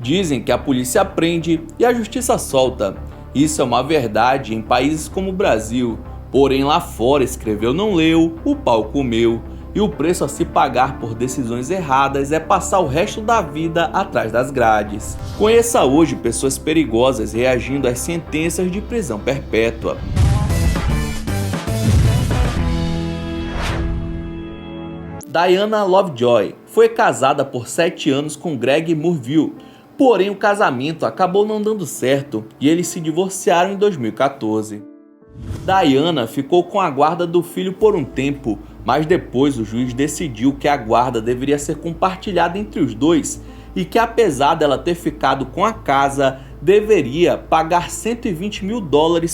Dizem que a polícia prende e a justiça solta. Isso é uma verdade em países como o Brasil. Porém lá fora, escreveu não leu, o pau comeu. E o preço a se pagar por decisões erradas é passar o resto da vida atrás das grades. Conheça hoje pessoas perigosas reagindo às sentenças de prisão perpétua. Diana Lovejoy foi casada por 7 anos com Greg Murville, porém o casamento acabou não dando certo e eles se divorciaram em 2014. Diana ficou com a guarda do filho por um tempo, mas depois o juiz decidiu que a guarda deveria ser compartilhada entre os dois e que, apesar dela ter ficado com a casa, deveria pagar $120 mil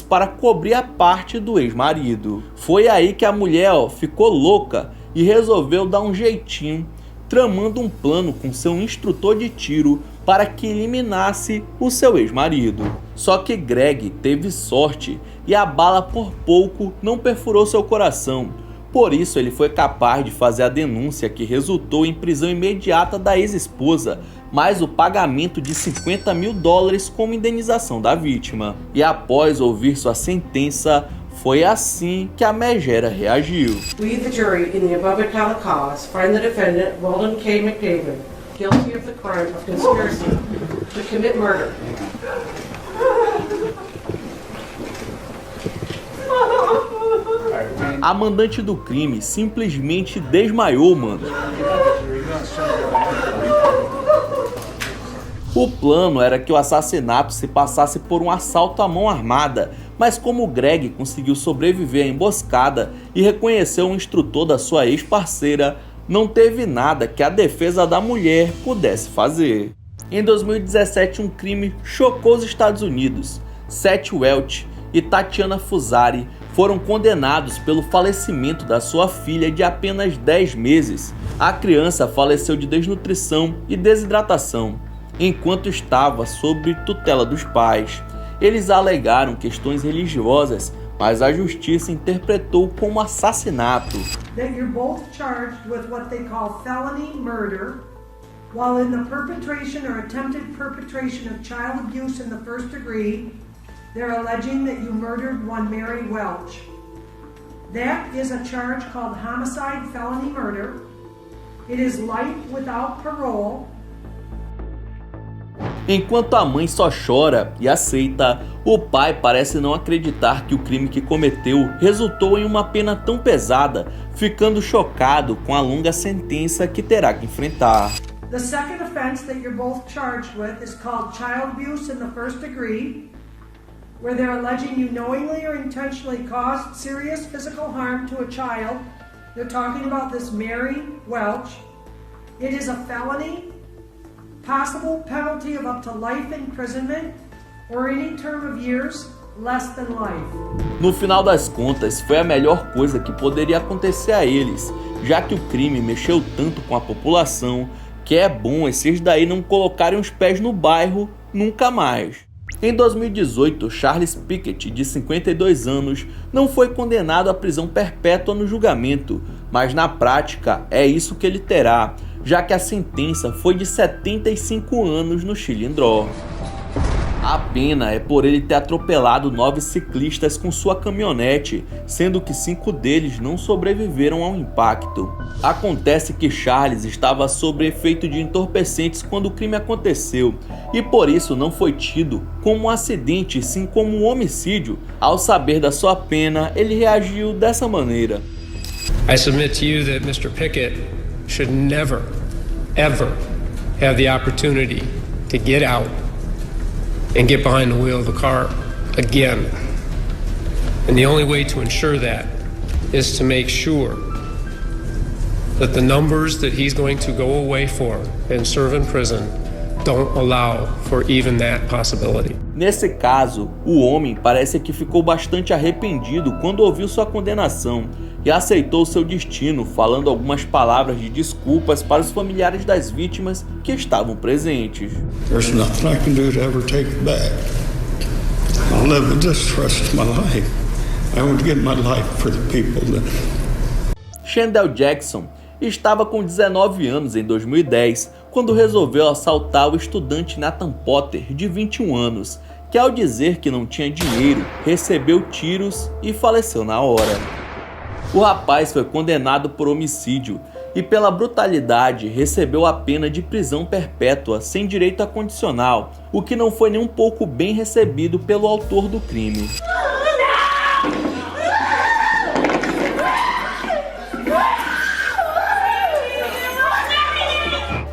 para cobrir a parte do ex-marido. Foi aí que a mulher ficou louca e resolveu dar um jeitinho, tramando um plano com seu instrutor de tiro para que eliminasse o seu ex-marido. Só que Greg teve sorte e a bala por pouco não perfurou seu coração. Por isso ele foi capaz de fazer a denúncia que resultou em prisão imediata da ex-esposa, mais o pagamento de $50 mil como indenização da vítima. E após ouvir sua sentença, foi assim que a megera reagiu. We, the jury, in the above account cause, find the defendant, Weldon K. McDavid, guilty of the crime of conspiracy to commit murder. A mandante do crime simplesmente desmaiou, mano. O plano era que o assassinato se passasse por um assalto à mão armada, mas como Greg conseguiu sobreviver à emboscada e reconheceu o instrutor da sua ex-parceira, não teve nada que a defesa da mulher pudesse fazer. Em 2017, um crime chocou os Estados Unidos. Seth Welch e Tatiana Fusari foram condenados pelo falecimento da sua filha de apenas 10 meses. A criança faleceu de desnutrição e desidratação, enquanto estava sob tutela dos pais. Eles alegaram questões religiosas, mas a justiça interpretou como assassinato. That you're both charged with what they call felony murder, while in the perpetration or attempted perpetration of child abuse in the first degree, they're alleging that you murdered one Mary Welch. That is a charge called homicide felony murder. It is life without parole. Enquanto a mãe só chora e aceita, o pai parece não acreditar que o crime que cometeu resultou em uma pena tão pesada, ficando chocado com a longa sentença que terá que enfrentar. The second offense that you're both charged with is called child abuse in the first degree, where they're alleging you knowingly or intentionally caused serious physical harm to a child. They're talking about this Mary Welch. It is a felony. Possible penalty of up to life imprisonment or any term of years less than life. No final das contas, foi a melhor coisa que poderia acontecer a eles, já que o crime mexeu tanto com a população que é bom esses daí não colocarem os pés no bairro nunca mais. Em 2018, Charles Pickett, de 52 anos, não foi condenado à prisão perpétua no julgamento, mas na prática é isso que ele terá, já que a sentença foi de 75 anos no Chilindró. A pena é por ele ter atropelado 9 ciclistas com sua caminhonete, sendo que 5 deles não sobreviveram ao impacto. Acontece que Charles estava sob efeito de entorpecentes quando o crime aconteceu, e por isso não foi tido como um acidente, sim como um homicídio. Ao saber da sua pena, ele reagiu dessa maneira. I submit to you that Mr. Pickett should never, ever have the opportunity to get out and get behind the wheel of a car again. And the only way to ensure that is to make sure that the numbers that he's going to go away for and serve in prison don't allow for even that possibility. Nesse caso, o homem parece que ficou bastante arrependido quando ouviu sua condenação e aceitou seu destino, falando algumas palavras de desculpas para os familiares das vítimas que estavam presentes. There's nothing I can do to ever take it back. I'll live with this the rest of my life. I want to give my life for the people that... Shandell Jackson estava com 19 anos em 2010, quando resolveu assaltar o estudante Nathan Potter, de 21 anos, que ao dizer que não tinha dinheiro, recebeu tiros e faleceu na hora. O rapaz foi condenado por homicídio e pela brutalidade recebeu a pena de prisão perpétua sem direito a condicional, o que não foi nem um pouco bem recebido pelo autor do crime.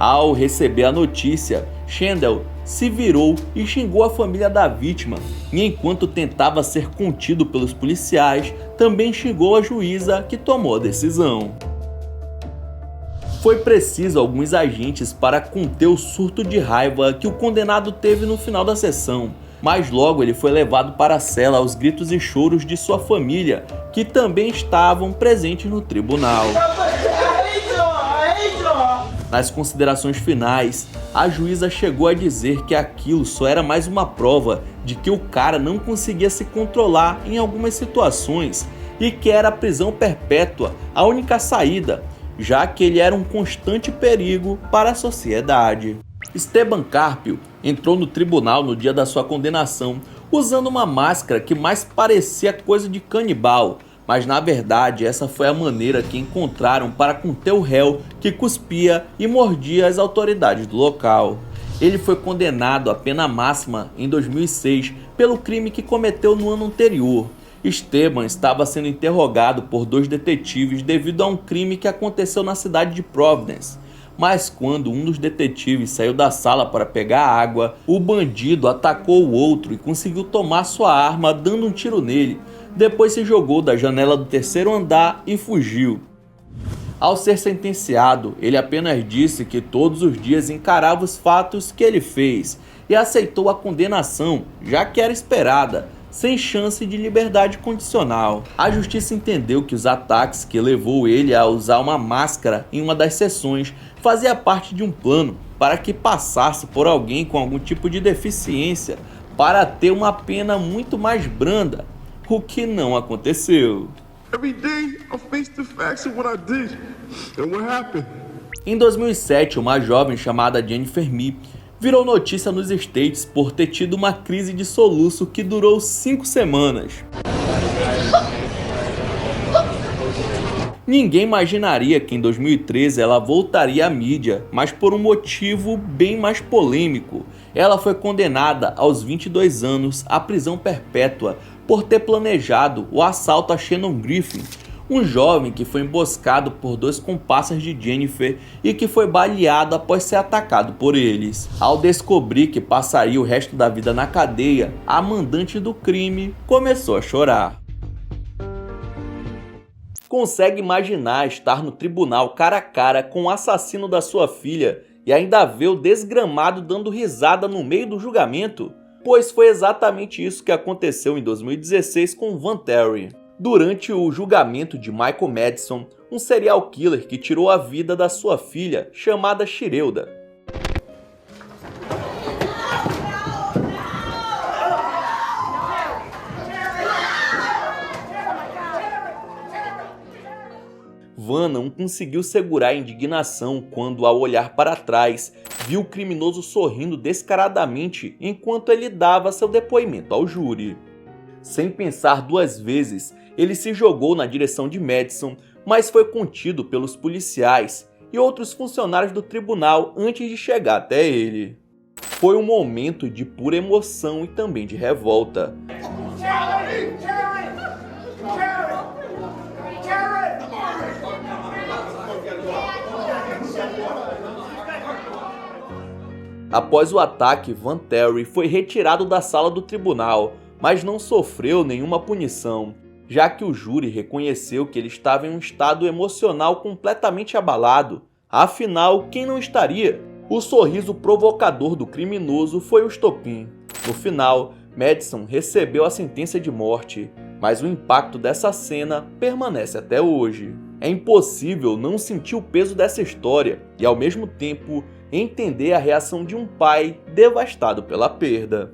Ao receber a notícia, Shandel se virou e xingou a família da vítima, e enquanto tentava ser contido pelos policiais, também xingou a juíza que tomou a decisão. Foi preciso alguns agentes para conter o surto de raiva que o condenado teve no final da sessão, mas logo ele foi levado para a cela aos gritos e choros de sua família, que também estavam presentes no tribunal. Nas considerações finais, a juíza chegou a dizer que aquilo só era mais uma prova de que o cara não conseguia se controlar em algumas situações e que era a prisão perpétua a única saída, já que ele era um constante perigo para a sociedade. Esteban Carpio entrou no tribunal no dia da sua condenação usando uma máscara que mais parecia coisa de canibal, mas na verdade essa foi a maneira que encontraram para conter o réu que cuspia e mordia as autoridades do local. Ele foi condenado à pena máxima em 2006 pelo crime que cometeu no ano anterior. Esteban estava sendo interrogado por 2 detetives devido a um crime que aconteceu na cidade de Providence. Mas quando um dos detetives saiu da sala para pegar água, o bandido atacou o outro e conseguiu tomar sua arma dando um tiro nele. Depois se jogou da janela do 3º andar e fugiu. Ao ser sentenciado, ele apenas disse que todos os dias encarava os fatos que ele fez e aceitou a condenação, já que era esperada, sem chance de liberdade condicional. A justiça entendeu que os ataques que levou ele a usar uma máscara em uma das sessões fazia parte de um plano para que passasse por alguém com algum tipo de deficiência para ter uma pena muito mais branda, o que não aconteceu. Em 2007, uma jovem chamada Jennifer Mee virou notícia nos States por ter tido uma crise de soluço que durou 5 semanas. Ninguém imaginaria que em 2013 ela voltaria à mídia, mas por um motivo bem mais polêmico. Ela foi condenada aos 22 anos à prisão perpétua por ter planejado o assalto a Shannon Griffin, um jovem que foi emboscado por 2 comparsas de Jennifer e que foi baleado após ser atacado por eles. Ao descobrir que passaria o resto da vida na cadeia, a mandante do crime começou a chorar. Consegue imaginar estar no tribunal cara a cara com o assassino da sua filha e ainda ver o desgramado dando risada no meio do julgamento? Pois foi exatamente isso que aconteceu em 2016 com Van Terry. Durante o julgamento de Michael Madison, um serial killer que tirou a vida da sua filha, chamada Shirelda. Van não conseguiu segurar a indignação quando, ao olhar para trás, viu o criminoso sorrindo descaradamente enquanto ele dava seu depoimento ao júri. Sem pensar 2 vezes, ele se jogou na direção de Madison, mas foi contido pelos policiais e outros funcionários do tribunal antes de chegar até ele. Foi um momento de pura emoção e também de revolta. Após o ataque, Van Terry foi retirado da sala do tribunal, mas não sofreu nenhuma punição, já que o júri reconheceu que ele estava em um estado emocional completamente abalado. Afinal, quem não estaria? O sorriso provocador do criminoso foi o estopim. No final, Madison recebeu a sentença de morte, mas o impacto dessa cena permanece até hoje. É impossível não sentir o peso dessa história e, ao mesmo tempo, entender a reação de um pai devastado pela perda.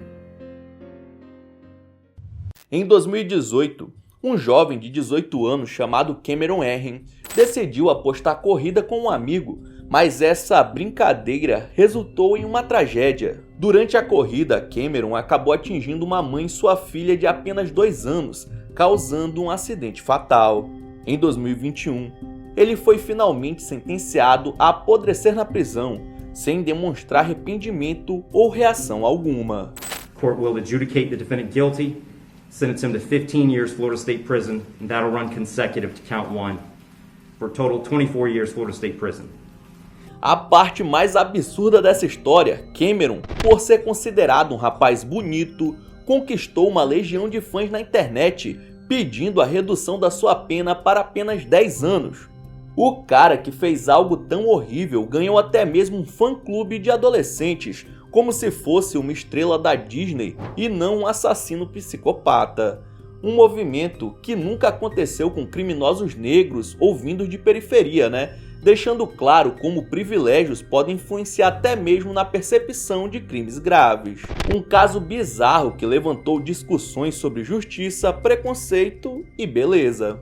Em 2018, um jovem de 18 anos chamado Cameron Erren decidiu apostar corrida com um amigo, Mas essa brincadeira resultou em uma tragédia. Durante a corrida, Cameron acabou atingindo uma mãe e sua filha de apenas 2 anos, causando um acidente fatal. Em 2021, ele foi finalmente sentenciado a apodrecer na prisão, sem demonstrar arrependimento ou reação alguma. The court will adjudicate the defendant guilty, sentence him to 15 years Florida State Prison, and that'll run consecutive to count 1, for a total of 24 years Florida State Prison. A parte mais absurda dessa história, Cameron, por ser considerado um rapaz bonito, conquistou uma legião de fãs na internet, pedindo a redução da sua pena para apenas 10 anos. O cara que fez algo tão horrível ganhou até mesmo um fã-clube de adolescentes, como se fosse uma estrela da Disney e não um assassino psicopata. Um movimento que nunca aconteceu com criminosos negros ou vindos de periferia, né? Deixando claro como privilégios podem influenciar até mesmo na percepção de crimes graves. Um caso bizarro que levantou discussões sobre justiça, preconceito e beleza.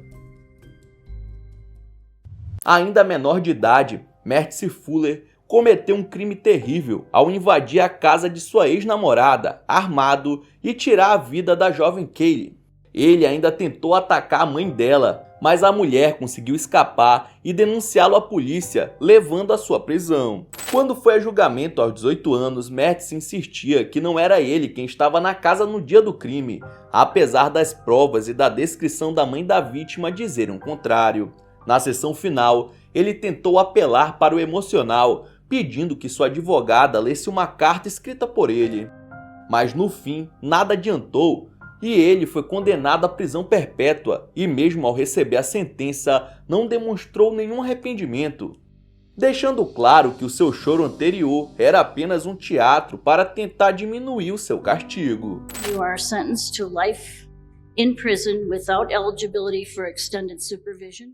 Ainda menor de idade, Mercy Fuller cometeu um crime terrível ao invadir a casa de sua ex-namorada, armado, e tirar a vida da jovem Kaylee. Ele ainda tentou atacar a mãe dela, mas a mulher conseguiu escapar e denunciá-lo à polícia, levando à sua prisão. Quando foi a julgamento aos 18 anos, Mercy insistia que não era ele quem estava na casa no dia do crime, apesar das provas e da descrição da mãe da vítima dizerem o contrário. Na sessão final, ele tentou apelar para o emocional, pedindo que sua advogada lesse uma carta escrita por ele. Mas no fim, nada adiantou, e ele foi condenado à prisão perpétua e mesmo ao receber a sentença não demonstrou nenhum arrependimento, deixando claro que o seu choro anterior era apenas um teatro para tentar diminuir o seu castigo. You are sentenced to life in prison without eligibility for extended supervision.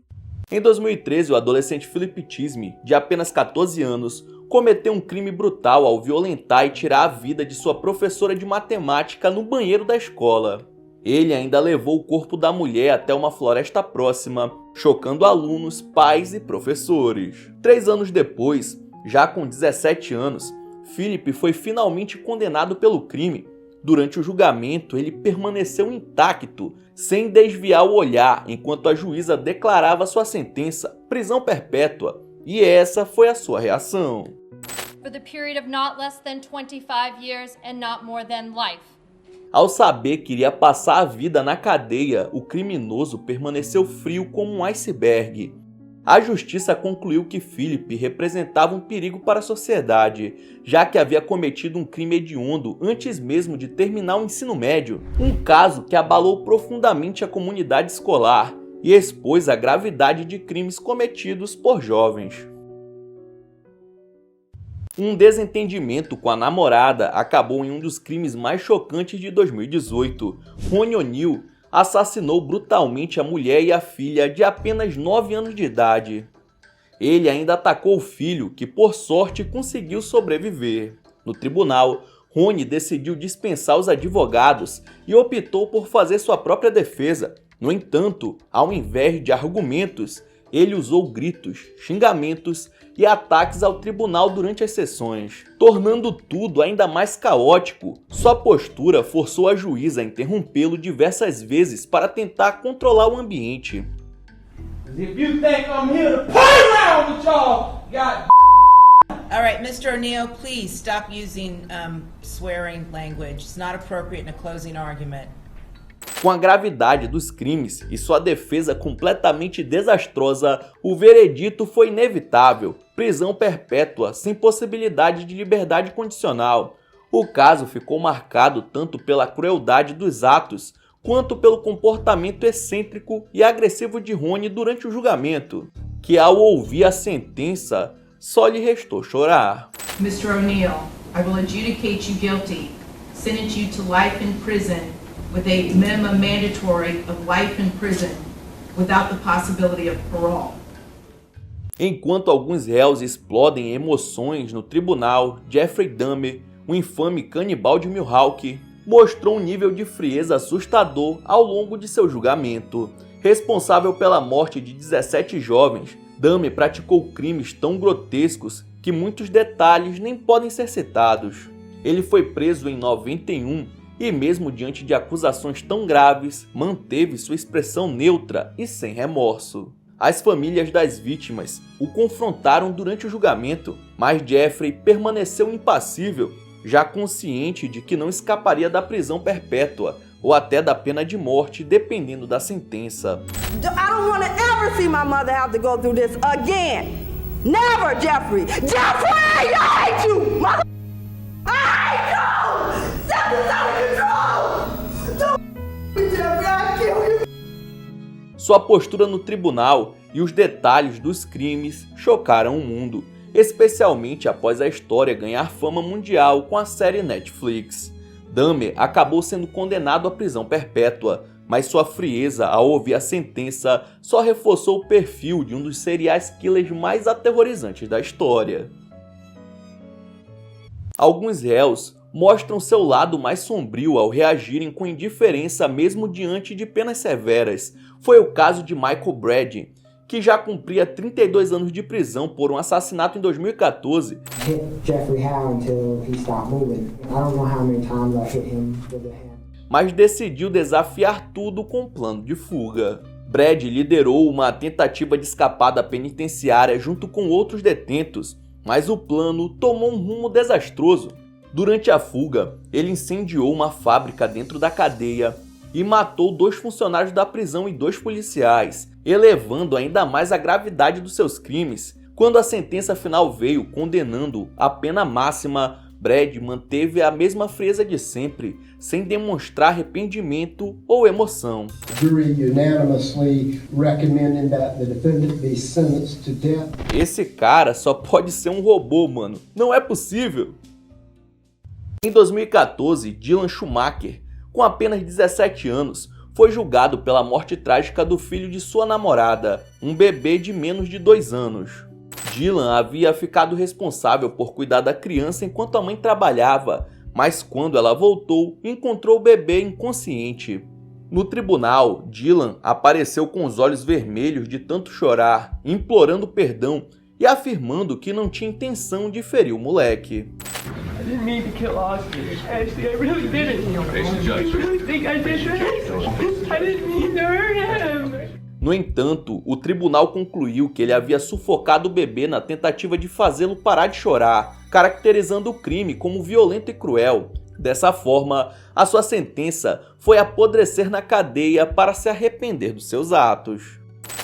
Em 2013, o adolescente Philip Chisme, de apenas 14 anos, cometeu um crime brutal ao violentar e tirar a vida de sua professora de matemática no banheiro da escola. Ele ainda levou o corpo da mulher até uma floresta próxima, chocando alunos, pais e professores. 3 anos depois, já com 17 anos, Philip foi finalmente condenado pelo crime. Durante o julgamento, ele permaneceu intacto, sem desviar o olhar, enquanto a juíza declarava sua sentença, prisão perpétua. E essa foi a sua reação. For the period of not less than 25 years and not more than life. Ao saber que iria passar a vida na cadeia, o criminoso permaneceu frio como um iceberg. A justiça concluiu que Philip representava um perigo para a sociedade, já que havia cometido um crime hediondo antes mesmo de terminar o ensino médio, um caso que abalou profundamente a comunidade escolar e expôs a gravidade de crimes cometidos por jovens. Um desentendimento com a namorada acabou em um dos crimes mais chocantes de 2018. Ronnie O'Neal assassinou brutalmente a mulher e a filha de apenas 9 anos de idade. Ele ainda atacou o filho, que por sorte conseguiu sobreviver. No tribunal, Ronnie decidiu dispensar os advogados e optou por fazer sua própria defesa. No entanto, ao invés de argumentos, ele usou gritos, xingamentos e ataques ao tribunal durante as sessões, tornando tudo ainda mais caótico. Sua postura forçou a juíza a interrompê-lo diversas vezes para tentar controlar o ambiente. All right, Mr. O'Neal, please stop using swearing language. It's not appropriate in a closing argument. Com a gravidade dos crimes e sua defesa completamente desastrosa, o veredito foi inevitável: prisão perpétua, sem possibilidade de liberdade condicional. O caso ficou marcado tanto pela crueldade dos atos, quanto pelo comportamento excêntrico e agressivo de Ronnie durante o julgamento, que ao ouvir a sentença, só lhe restou chorar. Mr. O'Neal, I will adjudicate you guilty, sentence you to life in prison, with a minimum mandatory of life in prison, without the possibility of parole. Enquanto alguns réus explodem emoções no tribunal, Jeffrey Dahmer, o infame canibal de Milwaukee, mostrou um nível de frieza assustador ao longo de seu julgamento. Responsável pela morte de 17 jovens, Dahmer praticou crimes tão grotescos que muitos detalhes nem podem ser citados. Ele foi preso em 91 e, mesmo diante de acusações tão graves, manteve sua expressão neutra e sem remorso. As famílias das vítimas o confrontaram durante o julgamento, mas Jeffrey permaneceu impassível, já consciente de que não escaparia da prisão perpétua ou até da pena de morte, dependendo da sentença. I don't want to ever see my mother have to go through this again. Never, Jeffrey. Jeffrey, I hate you, mother. I hate you. Set this out of control. Don't, Jeffrey, I kill you. Sua postura no tribunal e os detalhes dos crimes chocaram o mundo, especialmente após a história ganhar fama mundial com a série Netflix. Dahmer acabou sendo condenado à prisão perpétua, mas sua frieza ao ouvir a sentença só reforçou o perfil de um dos serial killers mais aterrorizantes da história. Alguns réus mostram seu lado mais sombrio ao reagirem com indiferença mesmo diante de penas severas. Foi o caso de Michael Brady, que já cumpria 32 anos de prisão por um assassinato em 2014. Mas decidiu desafiar tudo com um plano de fuga. Brady liderou uma tentativa de escapada penitenciária junto com outros detentos, mas o plano tomou um rumo desastroso. Durante a fuga, ele incendiou uma fábrica dentro da cadeia e matou 2 funcionários da prisão e 2 policiais, elevando ainda mais a gravidade dos seus crimes. Quando a sentença final veio condenando a pena máxima, Brady manteve a mesma frieza de sempre, sem demonstrar arrependimento ou emoção. Esse cara só pode ser um robô, mano. Não é possível. Em 2014, Dylan Schumacher, com apenas 17 anos, foi julgado pela morte trágica do filho de sua namorada, um bebê de menos de 2 anos. Dylan havia ficado responsável por cuidar da criança enquanto a mãe trabalhava, mas quando ela voltou, encontrou o bebê inconsciente. No tribunal, Dylan apareceu com os olhos vermelhos de tanto chorar, implorando perdão e afirmando que não tinha intenção de ferir o moleque. I didn't mean to kill Oscar. Ashley, I really didn't. I really think I did that. I didn't mean to hurt him. No entanto, o tribunal concluiu que ele havia sufocado o bebê na tentativa de fazê-lo parar de chorar, caracterizando o crime como violento e cruel. Dessa forma, a sua sentença foi apodrecer na cadeia para se arrepender dos seus atos.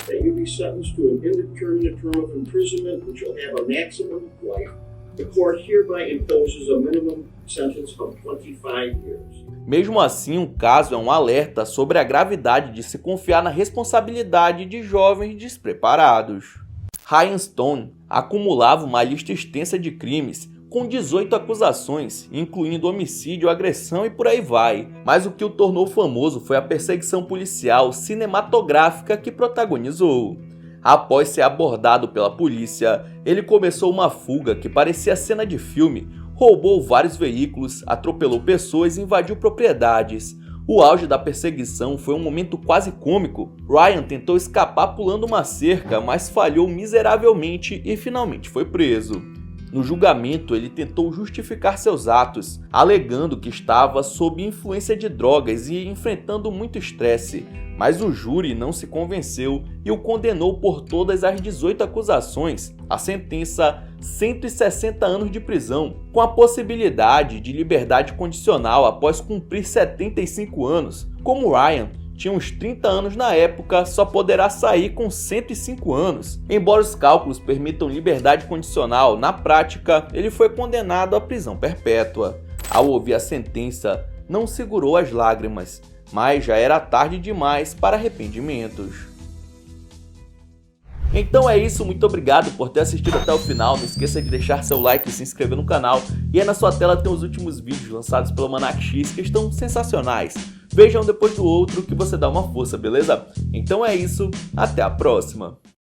You'll be sentenced to an indeterminate term of imprisonment, which will have a maximum of life. The court hereby imposes a minimum sentence of 25 years. Mesmo assim, o caso é um alerta sobre a gravidade de se confiar na responsabilidade de jovens despreparados. Ryan Stone acumulava uma lista extensa de crimes, com 18 acusações, incluindo homicídio, agressão e por aí vai. Mas o que o tornou famoso foi a perseguição policial cinematográfica que protagonizou. Após ser abordado pela polícia, ele começou uma fuga que parecia cena de filme, roubou vários veículos, atropelou pessoas e invadiu propriedades. O auge da perseguição foi um momento quase cômico. Ryan tentou escapar pulando uma cerca, mas falhou miseravelmente e finalmente foi preso. No julgamento, ele tentou justificar seus atos, alegando que estava sob influência de drogas e enfrentando muito estresse, mas o júri não se convenceu e o condenou por todas as 18 acusações. A sentença, 160 anos de prisão, com a possibilidade de liberdade condicional após cumprir 75 anos. Como Ryan tinha uns 30 anos na época, só poderá sair com 105 anos. Embora os cálculos permitam liberdade condicional, na prática, ele foi condenado à prisão perpétua. Ao ouvir a sentença, não segurou as lágrimas, mas já era tarde demais para arrependimentos. Então é isso, muito obrigado por ter assistido até o final, não esqueça de deixar seu like e se inscrever no canal, e aí na sua tela tem os últimos vídeos lançados pelo Almanac X que estão sensacionais. Vejam depois do outro que você dá uma força, beleza? Então é isso, até a próxima!